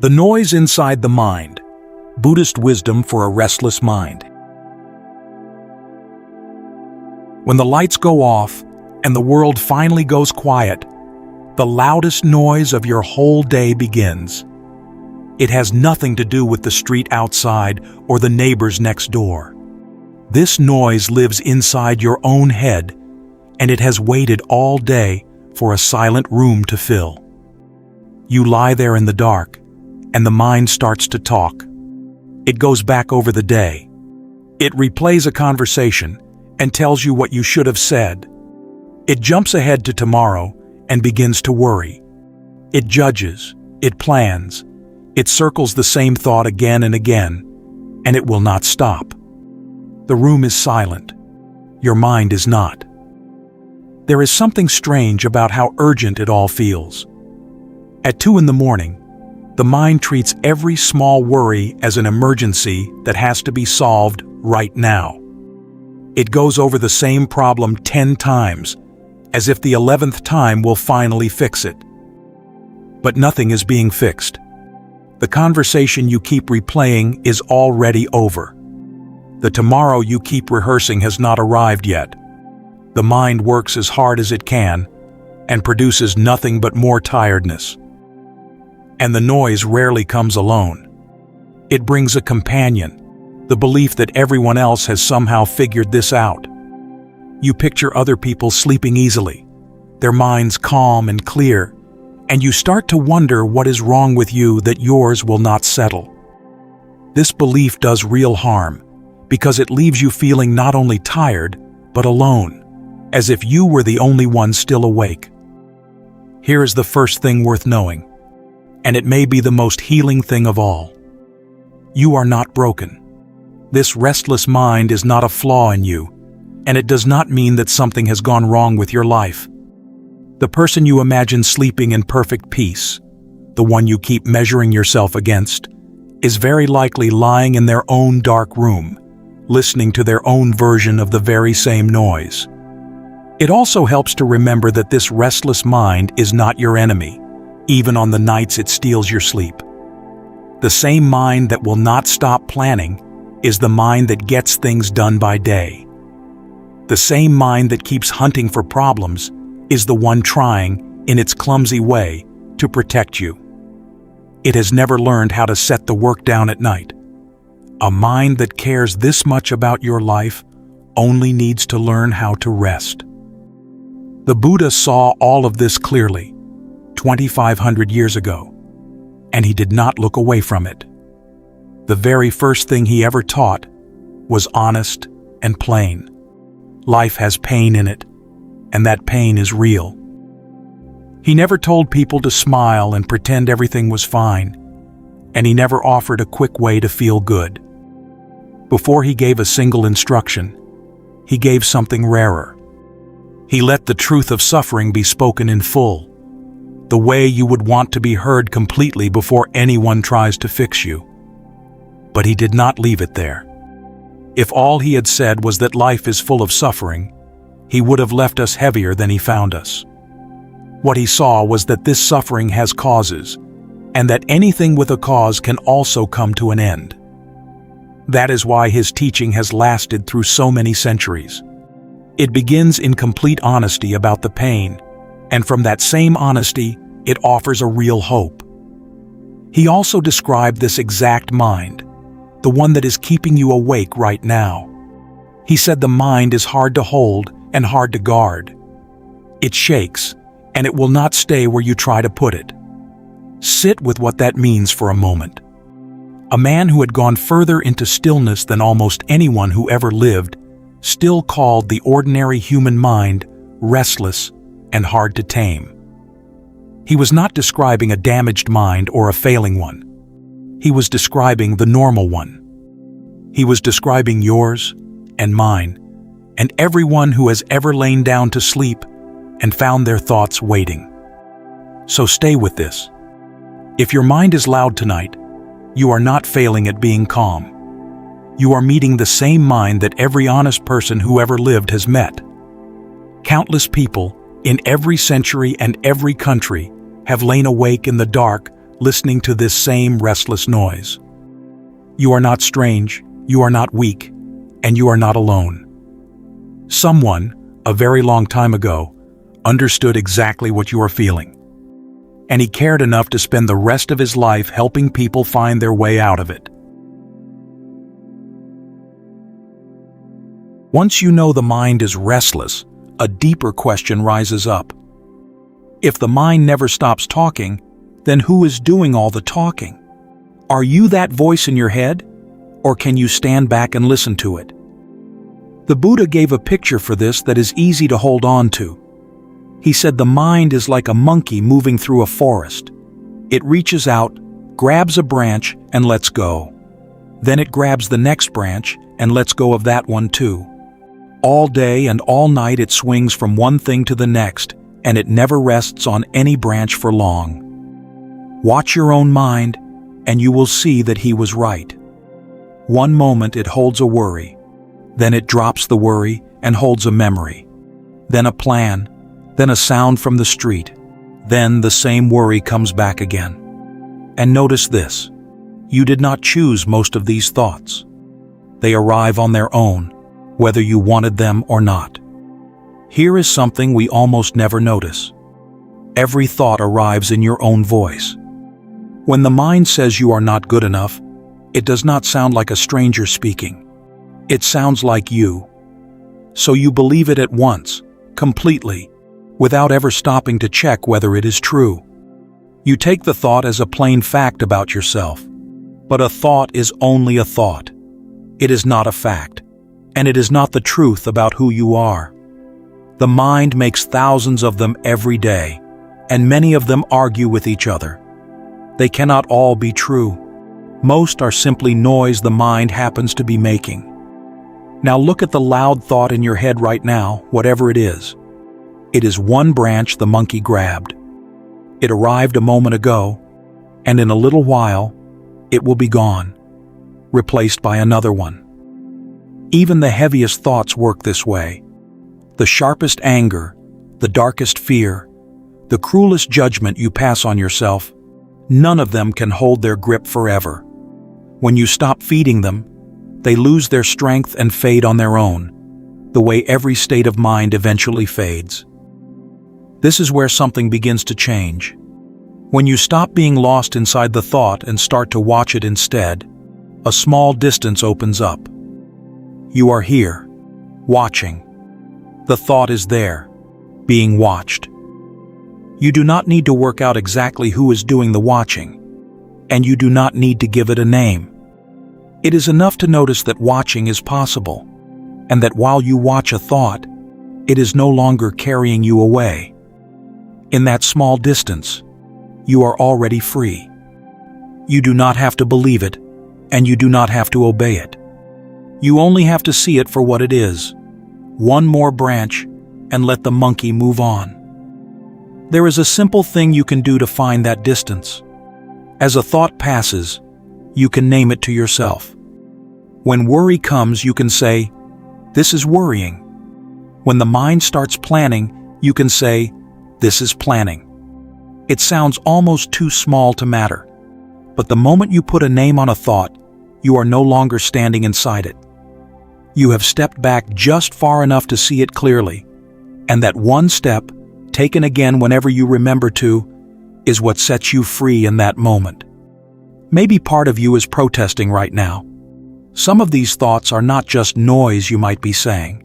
The noise inside the mind. Buddhist wisdom for a restless mind. When the lights go off and the world finally goes quiet, the loudest noise of your whole day begins. It has nothing to do with the street outside or the neighbors next door. This noise lives inside your own head, and it has waited all day for a silent room to fill. You lie there in the dark, and the mind starts to talk. It goes back over the day. It replays a conversation and tells you what you should have said. It jumps ahead to tomorrow and begins to worry. It judges, it plans, it circles the same thought again and again, and it will not stop. The room is silent. Your mind is not. There is something strange about how urgent it all feels. At 2 a.m, the mind treats every small worry as an emergency that has to be solved right now. It goes over the same problem 10 times, as if the 11th time will finally fix it. But nothing is being fixed. The conversation you keep replaying is already over. The tomorrow you keep rehearsing has not arrived yet. The mind works as hard as it can and produces nothing but more tiredness. And the noise rarely comes alone. It brings a companion, the belief that everyone else has somehow figured this out. You picture other people sleeping easily, their minds calm and clear, and you start to wonder what is wrong with you that yours will not settle. This belief does real harm, because it leaves you feeling not only tired, but alone, as if you were the only one still awake. Here is the first thing worth knowing, and it may be the most healing thing of all. You are not broken. This restless mind is not a flaw in you, and it does not mean that something has gone wrong with your life. The person you imagine sleeping in perfect peace, the one you keep measuring yourself against, is very likely lying in their own dark room, listening to their own version of the very same noise. It also helps to remember that this restless mind is not your enemy, even on the nights it steals your sleep. The same mind that will not stop planning is the mind that gets things done by day. The same mind that keeps hunting for problems is the one trying, in its clumsy way, to protect you. It has never learned how to set the work down at night. A mind that cares this much about your life only needs to learn how to rest. The Buddha saw all of this clearly, 2,500 years ago, and he did not look away from it. The very first thing he ever taught was honest and plain. Life has pain in it, and that pain is real. He never told people to smile and pretend everything was fine, and he never offered a quick way to feel good. Before he gave a single instruction, he gave something rarer. He let the truth of suffering be spoken in full, the way you would want to be heard completely before anyone tries to fix you. But he did not leave it there. If all he had said was that life is full of suffering, he would have left us heavier than he found us. What he saw was that this suffering has causes, and that anything with a cause can also come to an end. That is why his teaching has lasted through so many centuries. It begins in complete honesty about the pain, and from that same honesty, it offers a real hope. He also described this exact mind, the one that is keeping you awake right now. He said the mind is hard to hold and hard to guard. It shakes, and it will not stay where you try to put it. Sit with what that means for a moment. A man who had gone further into stillness than almost anyone who ever lived still called the ordinary human mind restless and hard to tame. He was not describing a damaged mind or a failing one. He was describing the normal one. He was describing yours and mine, and everyone who has ever lain down to sleep and found their thoughts waiting. So stay with this. If your mind is loud tonight, you are not failing at being calm. You are meeting the same mind that every honest person who ever lived has met. Countless people, in every century and every country, have lain awake in the dark, listening to this same restless noise. You are not strange, you are not weak, and you are not alone. Someone, a very long time ago, understood exactly what you are feeling. And he cared enough to spend the rest of his life helping people find their way out of it. Once you know the mind is restless, a deeper question rises up. If the mind never stops talking, then who is doing all the talking? Are you that voice in your head, or can you stand back and listen to it? The Buddha gave a picture for this that is easy to hold on to. He said the mind is like a monkey moving through a forest. It reaches out, grabs a branch, and lets go. Then it grabs the next branch and lets go of that one too. All day and all night it swings from one thing to the next, and it never rests on any branch for long. Watch your own mind, and you will see that he was right. One moment it holds a worry, then it drops the worry and holds a memory, then a plan, then a sound from the street, then the same worry comes back again. And notice this, you did not choose most of these thoughts. They arrive on their own, whether you wanted them or not. Here is something we almost never notice. Every thought arrives in your own voice. When the mind says you are not good enough, it does not sound like a stranger speaking. It sounds like you. So you believe it at once, completely, without ever stopping to check whether it is true. You take the thought as a plain fact about yourself. But a thought is only a thought. It is not a fact. And it is not the truth about who you are. The mind makes thousands of them every day, and many of them argue with each other. They cannot all be true. Most are simply noise the mind happens to be making. Now look at the loud thought in your head right now, whatever it is. It is one branch the monkey grabbed. It arrived a moment ago, and in a little while, it will be gone, replaced by another one. Even the heaviest thoughts work this way. The sharpest anger, the darkest fear, the cruelest judgment you pass on yourself, none of them can hold their grip forever. When you stop feeding them, they lose their strength and fade on their own, the way every state of mind eventually fades. This is where something begins to change. When you stop being lost inside the thought and start to watch it instead, a small distance opens up. You are here, watching. The thought is there, being watched. You do not need to work out exactly who is doing the watching, and you do not need to give it a name. It is enough to notice that watching is possible, and that while you watch a thought, it is no longer carrying you away. In that small distance, you are already free. You do not have to believe it, and you do not have to obey it. You only have to see it for what it is, one more branch, and let the monkey move on. There is a simple thing you can do to find that distance. As a thought passes, you can name it to yourself. When worry comes, you can say, "This is worrying." When the mind starts planning, you can say, "This is planning." It sounds almost too small to matter, but the moment you put a name on a thought, you are no longer standing inside it. You have stepped back just far enough to see it clearly, and that one step, taken again whenever you remember to, is what sets you free in that moment. Maybe part of you is protesting right now. Some of these thoughts are not just noise, you might be saying.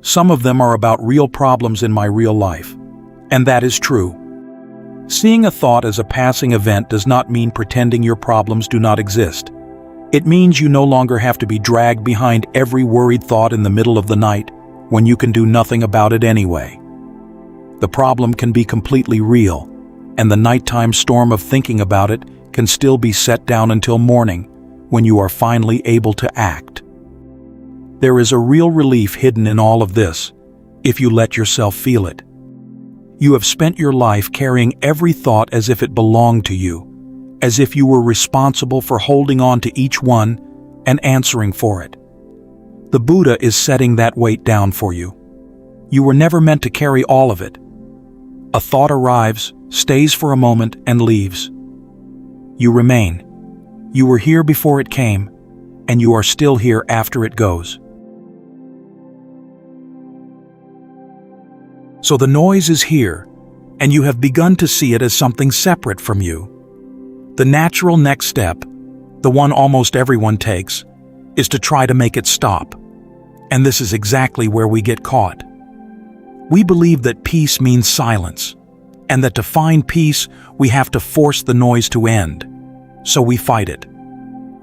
Some of them are about real problems in my real life, and that is true. Seeing a thought as a passing event does not mean pretending your problems do not exist. It means you no longer have to be dragged behind every worried thought in the middle of the night when you can do nothing about it anyway. The problem can be completely real, and the nighttime storm of thinking about it can still be set down until morning when you are finally able to act. There is a real relief hidden in all of this, if you let yourself feel it. You have spent your life carrying every thought as if it belonged to you, as if you were responsible for holding on to each one and answering for it. The Buddha is setting that weight down for you. You were never meant to carry all of it. A thought arrives, stays for a moment, and leaves. You remain. You were here before it came, and you are still here after it goes. So the noise is here, and you have begun to see it as something separate from you. The natural next step, the one almost everyone takes, is to try to make it stop. And this is exactly where we get caught. We believe that peace means silence, and that to find peace, we have to force the noise to end. So we fight it.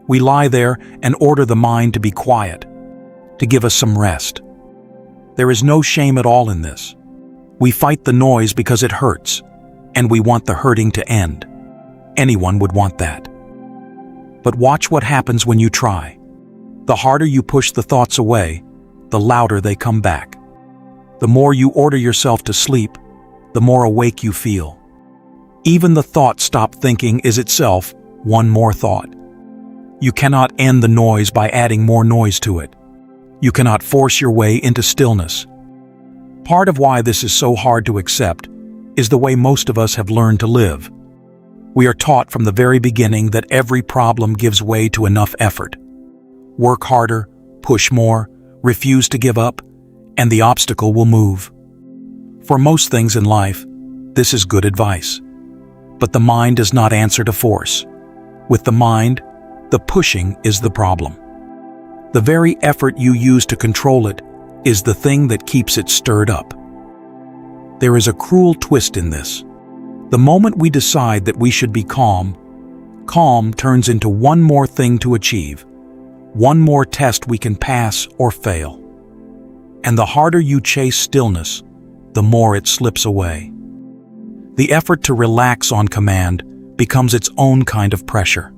We lie there and order the mind to be quiet, to give us some rest. There is no shame at all in this. We fight the noise because it hurts, and we want the hurting to end. Anyone would want that. But watch what happens when you try. The harder you push the thoughts away, the louder they come back. The more you order yourself to sleep, the more awake you feel. Even the thought "stop thinking" is itself one more thought. You cannot end the noise by adding more noise to it. You cannot force your way into stillness. Part of why this is so hard to accept is the way most of us have learned to live. We are taught from the very beginning that every problem gives way to enough effort. Work harder, push more, refuse to give up, and the obstacle will move. For most things in life, this is good advice. But the mind does not answer to force. With the mind, the pushing is the problem. The very effort you use to control it is the thing that keeps it stirred up. There is a cruel twist in this. The moment we decide that we should be calm, calm turns into one more thing to achieve, one more test we can pass or fail. And the harder you chase stillness, the more it slips away. The effort to relax on command becomes its own kind of pressure.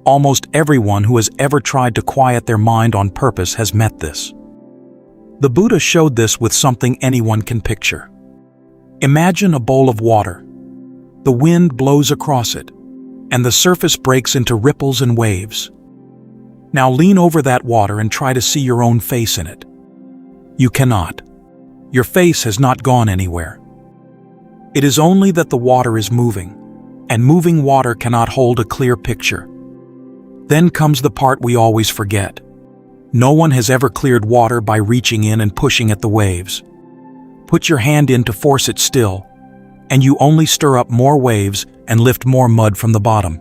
Almost everyone who has ever tried to quiet their mind on purpose has met this. The Buddha showed this with something anyone can picture. Imagine a bowl of water. The wind blows across it, and the surface breaks into ripples and waves. Now lean over that water and try to see your own face in it. You cannot. Your face has not gone anywhere. It is only that the water is moving, and moving water cannot hold a clear picture. Then comes the part we always forget. No one has ever cleared water by reaching in and pushing at the waves. Put your hand in to force it still, and you only stir up more waves and lift more mud from the bottom.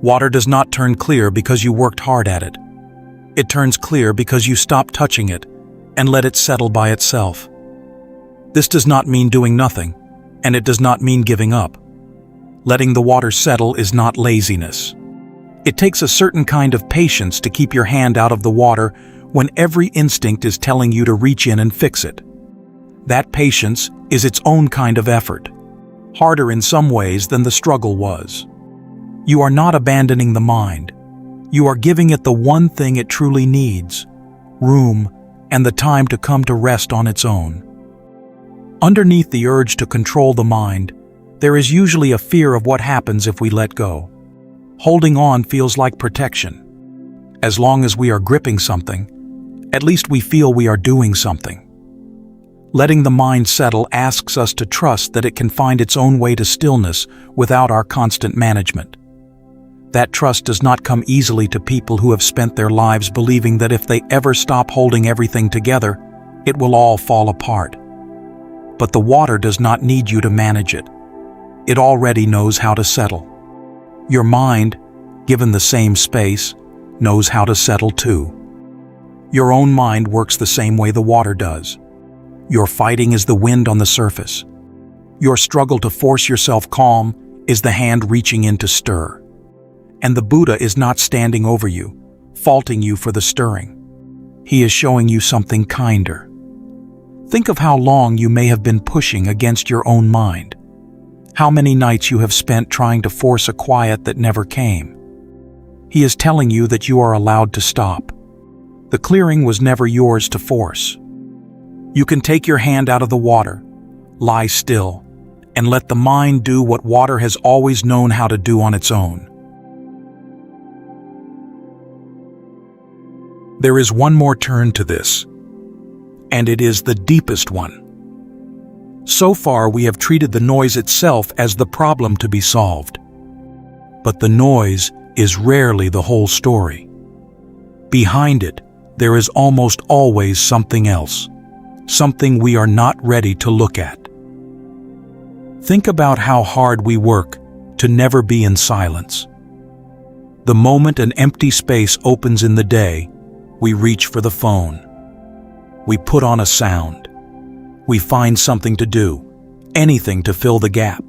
Water does not turn clear because you worked hard at it. It turns clear because you stop touching it and let it settle by itself. This does not mean doing nothing, and it does not mean giving up. Letting the water settle is not laziness. It takes a certain kind of patience to keep your hand out of the water when every instinct is telling you to reach in and fix it. That patience is its own kind of effort, harder in some ways than the struggle was. You are not abandoning the mind. You are giving it the one thing it truly needs: room and the time to come to rest on its own. Underneath the urge to control the mind, there is usually a fear of what happens if we let go. Holding on feels like protection. As long as we are gripping something, at least we feel we are doing something. Letting the mind settle asks us to trust that it can find its own way to stillness without our constant management. That trust does not come easily to people who have spent their lives believing that if they ever stop holding everything together, it will all fall apart. But the water does not need you to manage it. It already knows how to settle. Your mind, given the same space, knows how to settle too. Your own mind works the same way the water does. Your fighting is the wind on the surface. Your struggle to force yourself calm is the hand reaching in to stir. And the Buddha is not standing over you, faulting you for the stirring. He is showing you something kinder. Think of how long you may have been pushing against your own mind. How many nights you have spent trying to force a quiet that never came. He is telling you that you are allowed to stop. The clearing was never yours to force. You can take your hand out of the water, lie still, and let the mind do what water has always known how to do on its own. There is one more turn to this, and it is the deepest one. So far, we have treated the noise itself as the problem to be solved. But the noise is rarely the whole story. Behind it, there is almost always something else, something we are not ready to look at. Think about how hard we work to never be in silence. The moment an empty space opens in the day, we reach for the phone. We put on a sound. We find something to do, anything to fill the gap.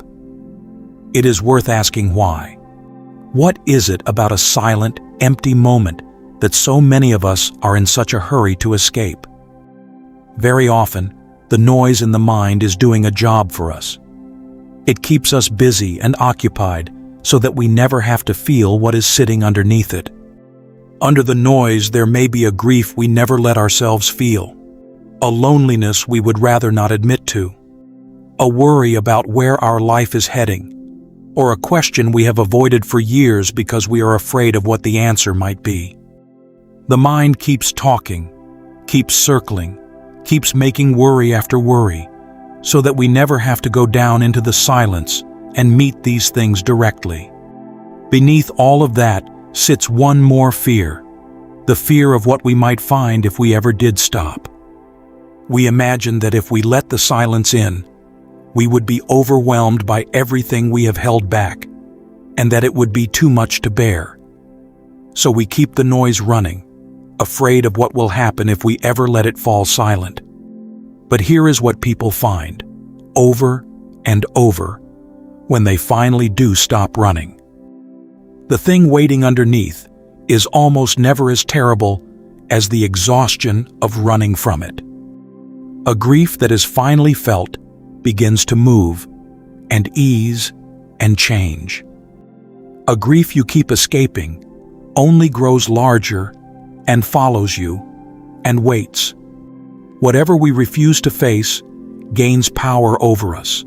It is worth asking why. What is it about a silent, empty moment that so many of us are in such a hurry to escape? Very often, the noise in the mind is doing a job for us. It keeps us busy and occupied so that we never have to feel what is sitting underneath it. Under the noise, there may be a grief we never let ourselves feel, a loneliness we would rather not admit to, a worry about where our life is heading, or a question we have avoided for years because we are afraid of what the answer might be. The mind keeps talking, keeps circling, keeps making worry after worry, so that we never have to go down into the silence and meet these things directly. Beneath all of that sits one more fear, the fear of what we might find if we ever did stop. We imagine that if we let the silence in, we would be overwhelmed by everything we have held back, and that it would be too much to bear. So we keep the noise running, afraid of what will happen if we ever let it fall silent. But here is what people find, over and over, when they finally do stop running. The thing waiting underneath is almost never as terrible as the exhaustion of running from it. A grief that is finally felt begins to move and ease and change. A grief you keep escaping only grows larger and follows you and waits. Whatever we refuse to face gains power over us.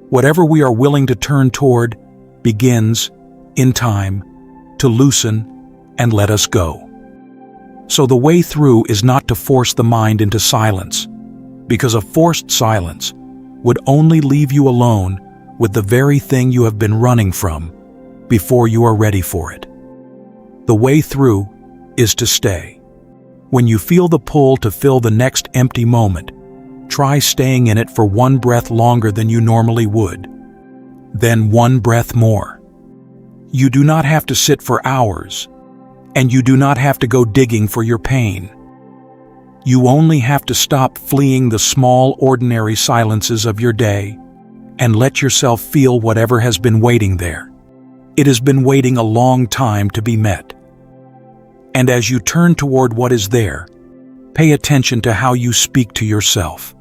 Whatever we are willing to turn toward begins, in time, to loosen and let us go. So the way through is not to force the mind into silence, because a forced silence would only leave you alone with the very thing you have been running from before you are ready for it. The way through is to stay. When you feel the pull to fill the next empty moment, try staying in it for one breath longer than you normally would. Then one breath more. You do not have to sit for hours, and you do not have to go digging for your pain. You only have to stop fleeing the small, ordinary silences of your day and let yourself feel whatever has been waiting there. It has been waiting a long time to be met. And as you turn toward what is there, pay attention to how you speak to yourself.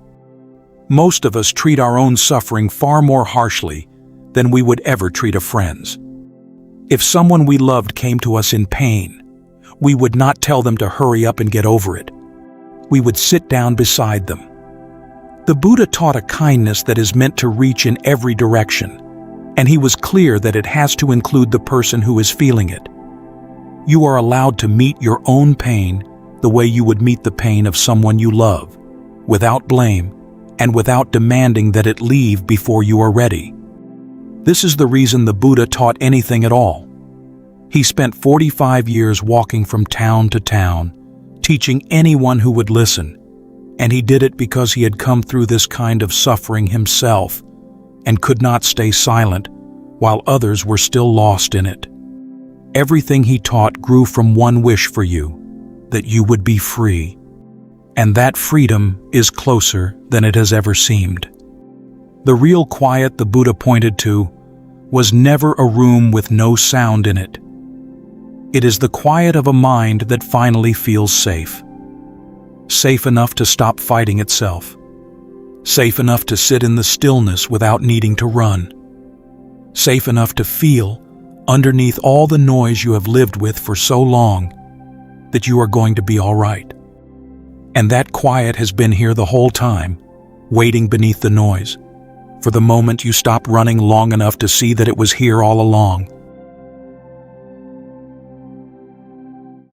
Most of us treat our own suffering far more harshly than we would ever treat a friend's. If someone we loved came to us in pain, we would not tell them to hurry up and get over it. We would sit down beside them. The Buddha taught a kindness that is meant to reach in every direction, and he was clear that it has to include the person who is feeling it. You are allowed to meet your own pain the way you would meet the pain of someone you love, without blame and without demanding that it leave before you are ready. This is the reason the Buddha taught anything at all. He spent 45 years walking from town to town, teaching anyone who would listen, and he did it because he had come through this kind of suffering himself and could not stay silent while others were still lost in it. Everything he taught grew from one wish for you, that you would be free. And that freedom is closer than it has ever seemed. The real quiet the Buddha pointed to was never a room with no sound in it. It is the quiet of a mind that finally feels safe. Safe enough to stop fighting itself. Safe enough to sit in the stillness without needing to run. Safe enough to feel, underneath all the noise you have lived with for so long, that you are going to be all right. And that quiet has been here the whole time, waiting beneath the noise, for the moment you stop running long enough to see that it was here all along.